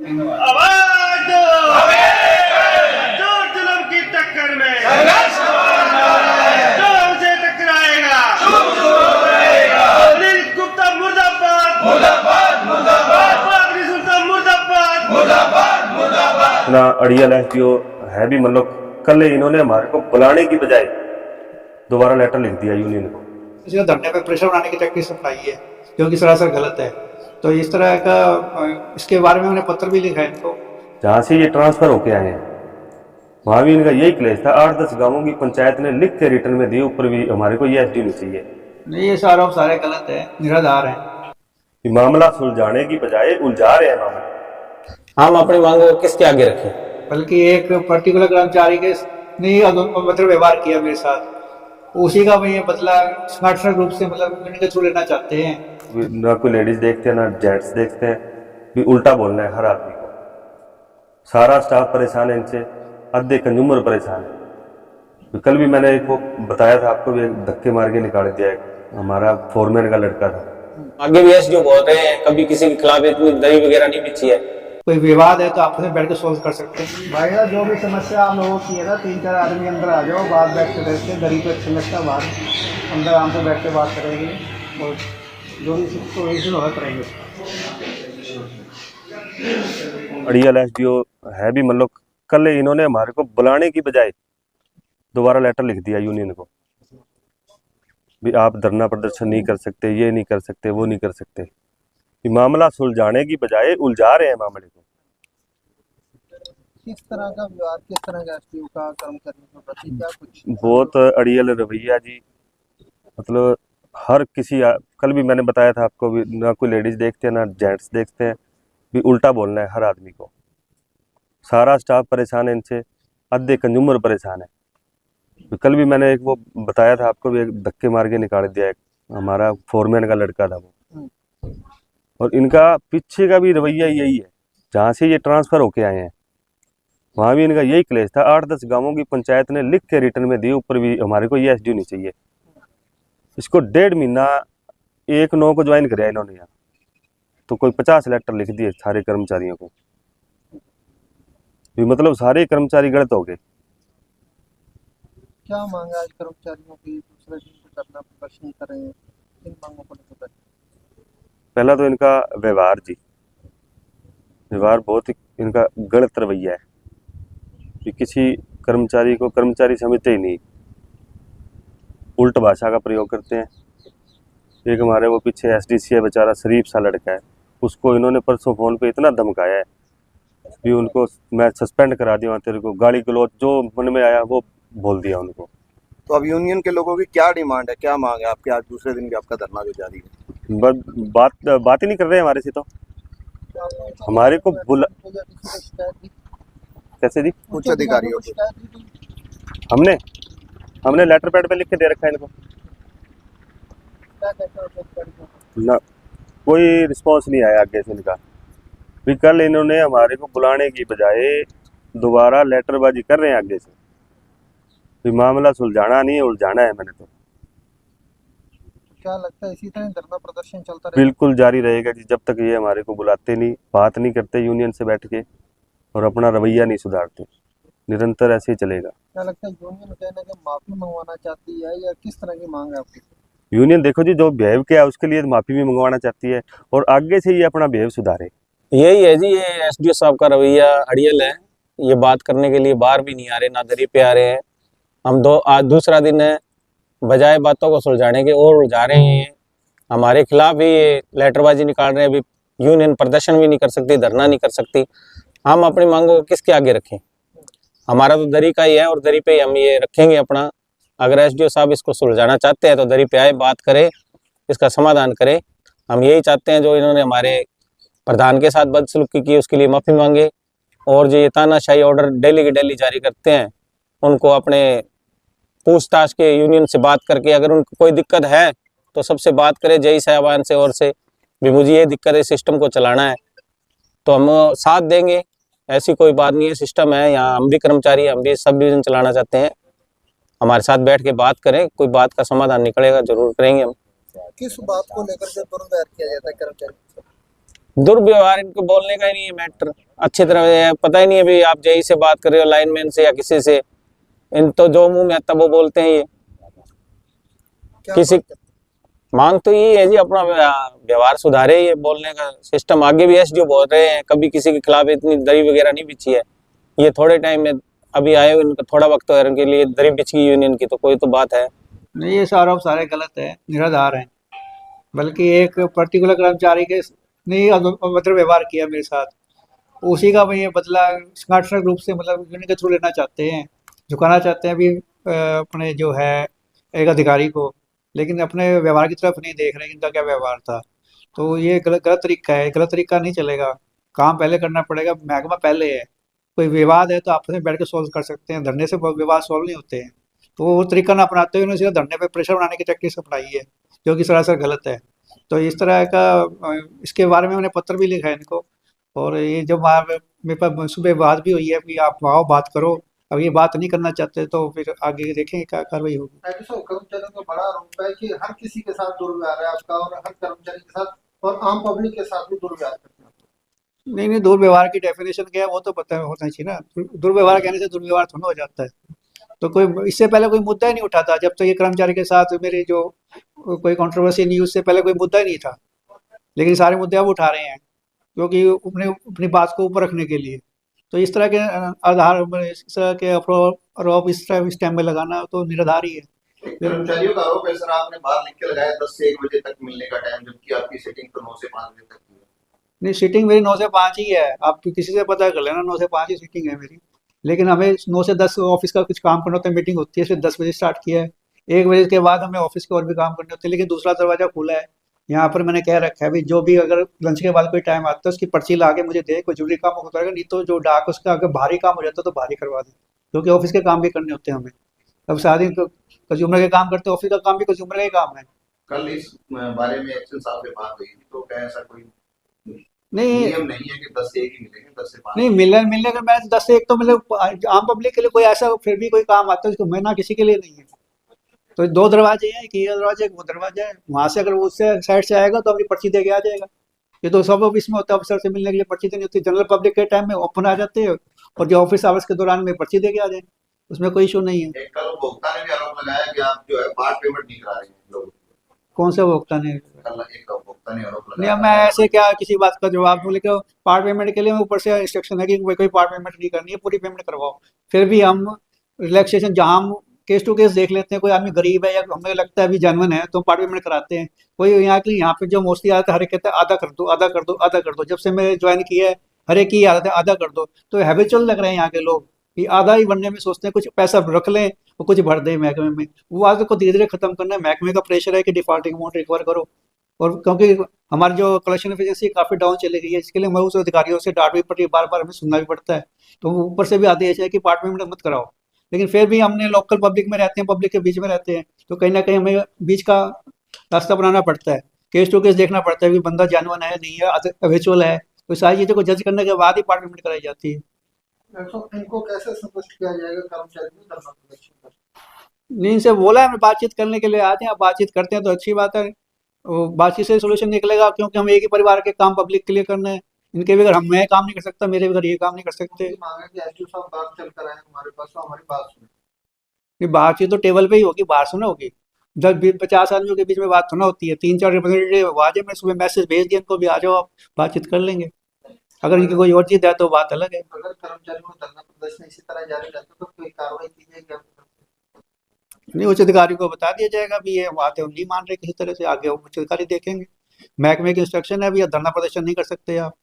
आवाज दो, जो जुल्म की टक्कर में जो हमसे टकराएगा, अनिल गुप्ता मुर्दाबाद, बाबरी सुल्तान मुर्दाबाद। ना अड़ियल एसडीओ है भी मतलब कल इन्होंने हमारे को बुलाने की बजाय दोबारा लेटर लिख दिया यूनियन को। इसको धरने पर प्रेशर बनाने की टैक्टिक्स अपनाई है जो कि सरासर गलत है। तो इस तरह का इसके बारे में हमने पत्र भी लिखा है इनको। जहाँ से ये ट्रांसफर होके आए हैं वहाँ भी इनका यही क्लेश था। 8-10 गांवों की पंचायत ने लिख के रिटर्न में दिए, ऊपर भी हमारे को ये एसडीओ नहीं चाहिए। नहीं, ये आरोप सारे गलत है, निराधार है। मामला सुलझाने की बजाय उलझा रहे हैं मामला। हम अपनी मांग को किसके आगे रखें? बल्कि एक पर्टिकुलर कर्मचारी के ने अभद्र व्यवहार किया मेरे साथ, उसी का मैं ये बदला स्मार्ट रूप से मतलब इनके थ्रू लेना चाहते हैं। ना कोई लेडीज देखते हैं ना जेंट्स देखते हैं, भी उल्टा बोलना है हर आदमी को। सारा स्टाफ परेशान है इनसे, आधे कंज्यूमर परेशान है। कल भी मैंने एक वो बताया था आपको, भी धक्के मार के निकाल दिया है, हमारा फोरमैन का लड़का था। आगे भी एसडीओ बोल रहे हैं कभी किसी के खिलाफ इतनी दही वगैरह नहीं बिछी है। कोई विवाद है तो आपस में बैठ के सोल्व कर सकते हैं। भाई साहब जो भी समस्या आप लोगों की है ना, 3-4 आदमी अंदर आ जाओ, बात बैठ के बैठते, गरीब को अच्छा लगता है, बाहर अंदर आराम से बैठ के बात करेंगे और जो भी सोल्यूशन होगा करेंगे। अड़ियल एसडीओ है भी मतलब कल इन्होंने हमारे को बुलाने की बजाय दोबारा लेटर लिख दिया यूनियन को, भी आप धरना प्रदर्शन नहीं कर सकते, ये नहीं कर सकते, वो नहीं कर सकते। ये मामला सुलझाने की बजाय उलझा रहे हैं मामले को। किस तरह का व्यवहार, किस तरह का एसडीओ का कर्मचारियों के प्रति क्या कुछ बहुत अड़ियल रवैया जी, मतलब हर किसी कल भी मैंने बताया था आपको, भी ना कोई लेडीज देखते हैं ना जेंट्स देखते हैं, भी उल्टा बोलना है हर आदमी को। सारा स्टाफ परेशान है इनसे, आधे कंज्यूमर परेशान है। कल भी मैंने एक वो बताया था आपको, भी एक धक्के मार के निकाल दिया है, हमारा फोरमैन का लड़का था वो। और इनका पीछे का भी रवैया यही है। जहाँ से ये ट्रांसफर होके आए हैं वहाँ भी इनका यही क्लेश था। 8-10 गांवों की पंचायत ने लिख के रिटर्न में दिए, ऊपर भी हमारे को ये एसडीओ नहीं चाहिए। इसको 1.5 महीना 1/9 को ज्वाइन कराया इन्होंने यहाँ, तो कोई 50 लेटर लिख दिए सारे कर्मचारियों को। भी मतलब सारे कर्मचारी गलत हो गए। क्या मांगा आज कर्मचारियों की, दूसरे दिन को धरना प्रदर्शन कर रहे हैं, इन मांगों को लेकर? पहला तो इनका व्यवहार जी, व्यवहार बहुत ही इनका गलत रवैया है कि किसी कर्मचारी को कर्मचारी समझते ही नहीं, उल्ट भाषा का प्रयोग करते हैं। एक हमारे वो पीछे एसडीसी है, बेचारा शरीफ सा लड़का है, उसको इन्होंने परसों फोन पे इतना धमकाया है कि उनको मैं सस्पेंड करा दिया, तेरे को गाली गलौज जो मन में आया वो बोल दिया उनको। तो अब यूनियन के लोगों की क्या डिमांड है, क्या मांग है आपके? आज दूसरे दिन भी आपका धरना जो जारी है। बात ही नहीं कर रहे हैं हमारे से। तो हमारे को बुला कैसे जी? उच्च अधिकारियों को हमने लेटर पैड पे लिख के दे रखा है इनको ना, कोई रिस्पांस नहीं आया आगे से इनका। भी कल इन्होंने हमारे को बुलाने की बजाय दोबारा लेटरबाजी कर रहे हैं आगे से। भी मामला सुलझाना नहीं है, उलझाना है। मैंने तो क्या लगता है इसी तरह धरना प्रदर्शन चलता रहेगा? बिल्कुल जारी रहेगा जी, जब तक ये हमारे को बुलाते नहीं, बात नहीं करते यूनियन से बैठ के और अपना रवैया नहीं सुधारते, निरंतर ऐसे ही चलेगा। क्या लगता है यूनियन कहना कि माफी मंगवाना चाहती है या किस तरह की मांग है आपकी? यूनियन देखो जी, जो बिहेव किया उसके लिए माफी भी मंगवाना चाहती है और आगे से ये अपना बिहेव सुधारे। यही है जी, ये एसडीओ साहब का रवैया अड़ियल है। ये बात करने के लिए बाहर भी नहीं आ रहे, ना दरी पे आ रहे हैं। हम आज दूसरा दिन है, बजाय बातों को सुलझाने के और उलझा रहे हैं। हमारे खिलाफ ही ये लेटरबाजी निकाल रहे हैं। अभी यूनियन प्रदर्शन भी नहीं कर सकती, धरना नहीं कर सकती। हम अपनी मांगों को किसके आगे रखें? हमारा तो दरी का ही है और दरी पे ही हम ये रखेंगे अपना। अगर एसडीओ साहब इसको सुलझाना चाहते हैं तो दरी पे आए, बात करें, इसका समाधान करें। हम यही चाहते हैं जो इन्होंने हमारे प्रधान के साथ बदसलूकी की उसके लिए माफ़ी मांगे, और जो ये तानाशाही ऑर्डर डेली के डेली जारी करते हैं उनको अपने पूछताछ के यूनियन से बात करके, अगर उनको कोई दिक्कत है तो सबसे बात करें, जय साहबान से और से भी मुझे ये दिक्कत है, सिस्टम को चलाना है, तो हम साथ देंगे। ऐसी कोई बात नहीं है, सिस्टम है यहाँ, हम भी कर्मचारी, हम भी सब डिवीजन चलाना चाहते हैं। हमारे साथ बैठ के बात करें, कोई बात का समाधान निकलेगा, जरूर करेंगे हम। किस बात को लेकर के दुर्व्यवहार किया जाता है कर्मचारी? दुर्व्यवहार इनको बोलने का ही नहीं है मैटर, अच्छी तरह है, पता ही नहीं है भाई आप जई से बात कर रहे हो लाइनमैन से या किसी से, इन तो जो मुंह में आता वो बोलते हैं। ये किसी मांग तो यही है जी अपना व्यवहार सुधारे, ये बोलने का सिस्टम आगे भी एसडीओ बोल रहे हैं, कभी किसी के खिलाफ इतनी दरी वगैरह नहीं बिछी है, ये थोड़े टाइम में अभी आए हुए, इनका थोड़ा वक्त है, उनके लिए दरी बिछ गई यूनियन की, तो कोई तो बात है नहीं। ये आरोप सारे गलत है, निराधार हैं। बल्कि एक पर्टिकुलर कर्मचारी के ने अभद्र व्यवहार किया मेरे साथ, उसी का ये बदला संगठनिक रूप से मतलब यूनियन के थ्रू लेना चाहते हैं, झुकाना चाहते हैं अभी अपने जो है एक अधिकारी को, लेकिन अपने व्यवहार की तरफ नहीं देख रहे कि इनका क्या व्यवहार था। तो ये गलत तरीका है, गलत तरीका नहीं चलेगा, काम पहले करना पड़ेगा, महकमा पहले है। कोई विवाद है तो आपस में बैठ के सॉल्व कर सकते हैं, धरने से विवाद सॉल्व नहीं होते हैं। तो वो तरीका ना अपनाते हुए उन्होंने धरने पे प्रेशर बनाने की टेक्निक अपनाई है, जो कि सरासर गलत है। तो इस तरह का इसके बारे में मैंने पत्र भी लिखा है इनको, और ये जब मेरे पास सुबह बात भी हुई है कि आप आओ बात करो, अब ये बात नहीं करना चाहते तो फिर आगे देखेंगे क्या कार्रवाई होगी। कर्मचारियों का बड़ा आरोप है कि हर किसी के साथ दुर्व्यवहार है आपका, और हर कर्मचारी के साथ और आम पब्लिक के साथ भी दुर्व्यवहार करते हैं। नहीं, दुर्व्यवहार की डेफिनेशन क्या है वो तो पता होना चाहिए ना। दुर्व्यवहार कहने से दुर्व्यवहार थोड़ा हो जाता है। तो कोई इससे पहले कोई मुद्दा ही नहीं उठा था, जब तक ये कर्मचारी के साथ मेरी जो कोई कंट्रोवर्सी नहीं, उससे पहले कोई मुद्दा ही नहीं था। लेकिन सारे मुद्दे अब उठा रहे हैं क्योंकि अपनी बात को ऊपर रखने के लिए। तो इस तरह के आधार इस तरह के आरोप इस टाइम में लगाना तो निराधार ही है। कर्मचारियों का आरोप है सर, आपने बाहर लिख के लगाया 10 से 1 बजे तक मिलने का टाइम, जबकि आपकी सेटिंग तो 9 से 5 बजे तक की है। नहीं, सीटिंग मेरी 9 से 5 ही है, आप किसी से पता कर लेना, 9 से 5 ही सीटिंग है मेरी। लेकिन हमें 9 से 10 ऑफिस का कुछ काम करना होता है, मीटिंग होती है, फिर 10 बजे स्टार्ट किया है। 1 बजे के बाद हमें ऑफिस के और भी काम करने होते हैं, लेकिन दूसरा दरवाजा खुला है। यहाँ पर मैंने कह रखा है भी जो भी अगर लंच के बाद कोई टाइम आता है उसकी पर्ची ला के मुझे दे, कोई जरूरी काम होता है, नहीं तो जो डाक उसका अगर भारी काम हो जाता है तो भारी करवा दे, क्योंकि ऑफिस के काम भी करने होते हैं हमें। अब सारे दिन कंज्यूमर के काम करते हैं, ऑफिस का काम भी कंज्यूमर का ही काम है। कल इस बारे में एक्शन साहब से बात हुई थी, तो क्या ऐसा कोई नहीं नियम नहीं है कि 10 से 1 ही मिलेंगे, 10 से 5 नहीं, मिलने का मैं 10 से 1 तो मतलब आम पब्लिक के लिए कोई ऐसा फिर भी कोई काम आता है उसको मैं ना, किसी के लिए नहीं है। तो 2 दरवाजे हैं, एक ये दरवाजा एक वो दरवाजा है, वहां से अगर वो उससे साइड से आएगा तो अपनी पर्ची दे के आ जाएगा। ये तो सब ऑफिस में होता है, ऑफिसर से मिलने के लिए पर्ची देनी होती है। जनरल पब्लिक के टाइम में ओपन आ जाते हैं और जो ऑफिस आवर्स के दौरान में पर्ची दे के आ जाए, उसमें कोई इशू नहीं है। एक कल उपभोक्ता ने भी आरोप लगाया कि आप जो है पार्ट पेमेंट नहीं करा रहे हैं लोगों को। कौन सा उपभोक्ता ने? कल एक उपभोक्ता ने आरोप नहीं, लगाया। मैं ऐसे क्या किसी बात का जवाब दूं, लेकिन पार्ट पेमेंट के लिए ऊपर से इंस्ट्रक्शन है कि कोई पार्ट पेमेंट नहीं करनी है, पूरी पेमेंट करवाओ। फिर भी हम रिलैक्सेशन जहाँ हम केस टू केस देख लेते हैं, कोई आदमी गरीब है या हमें लगता है अभी जेन्युइन है तो पार्ट पेमेंट कराते हैं। कोई यहाँ पे जो मोस्टली आता है हर एक कहता है आधा कर दो, आधा कर दो, आधा कर दो। जब से मैं ज्वाइन किया है हर एक की आदत है आधा कर दो। तो हैबिचुअल लग रहे हैं यहाँ के लोग कि आधा ही बनने में सोचते हैं, कुछ पैसा रख लें और कुछ भर दें महकमे में। वो आदत को धीरे धीरे खत्म करना है। महकमे का प्रेशर है कि डिफॉल्टिंग अमाउंट रिकवर करो, और क्योंकि हमारी जो कलेक्शन एफिशिएंसी काफ़ी डाउन चली गई है, इसके लिए हमें उस अधिकारियों से डांट भी पड़ती है, बार बार हमें सुनना भी पड़ता है। तो ऊपर से भी आदेश है कि पार्ट पेमेंट मत कराओ, लेकिन फिर भी हमने लोकल पब्लिक में रहते हैं, पब्लिक के बीच में रहते हैं, तो कहीं ना कहीं हमें बीच का रास्ता बनाना पड़ता है। केस टू केस देखना पड़ता है कि बंदा जेन्युइन है नहीं है, हैबिचुअल है। तो सारी चीज़ों को जज करने के बाद ही पार्ट पेमेंट कराई जाती है। तो इनको कैसे संतुष्ट किया जाएगा कर्मचारी को धरना प्रदर्शन पर? नहीं, इनसे बोला है बातचीत करने के लिए आते हैं, आप बातचीत करते हैं तो अच्छी बात है, बातचीत से सोल्यूशन निकलेगा, क्योंकि हम एक ही परिवार के काम पब्लिक के लिए करना है। इनके भी अगर मैं काम नहीं कर सकता, मेरे भी अगर ये काम नहीं कर सकते। मांगे कि एसडीओ साहब बात चल कर आए हमारे पास, तो हमारी बात सुने। नहीं, बातचीत तो टेबल पे ही होगी, बाहर सुना होगी। 10-50 आदमियों के बीच में बात थोड़ा होती है। 3-4 रिप्रेजेंटेटिव आ जाए, मैं सुबह मैसेज भेज दिया इनको भी आ जाओ, आप बातचीत कर लेंगे। अगर इनकी कोई और चीज है तो बात अलग है। अगर कर्मचारियों को धरना प्रदर्शन इसी तरह जारी रहता तो कोई कार्रवाई की जाएगी आपकी तरफ से? नहीं, उच्च अधिकारी को बता दिया जाएगा भी ये बात है, नहीं मान रहे किसी तरह से, आगे उच्च अधिकारी देखेंगे। महकमे की इंस्ट्रक्शन है भी धरना प्रदर्शन नहीं कर सकते आप।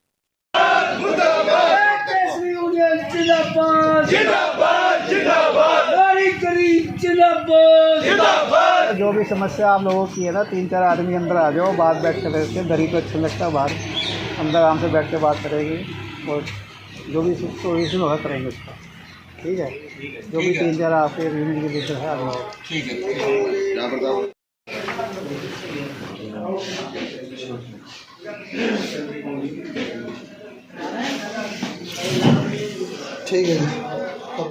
जो भी समस्या आप लोगों की है ना, 3-4 आदमी अंदर आ जाओ, बात बैठ कर करके, दरी पे अच्छा लगता है, बाहर अंदर आराम से बैठ के बात करेंगे और जो भी सोल्यूशन होगा करेंगे उसका। ठीक है, जो भी 3-4 आपके यूनियन के लीडर है आ जाओ। ठीक है। ठीक है।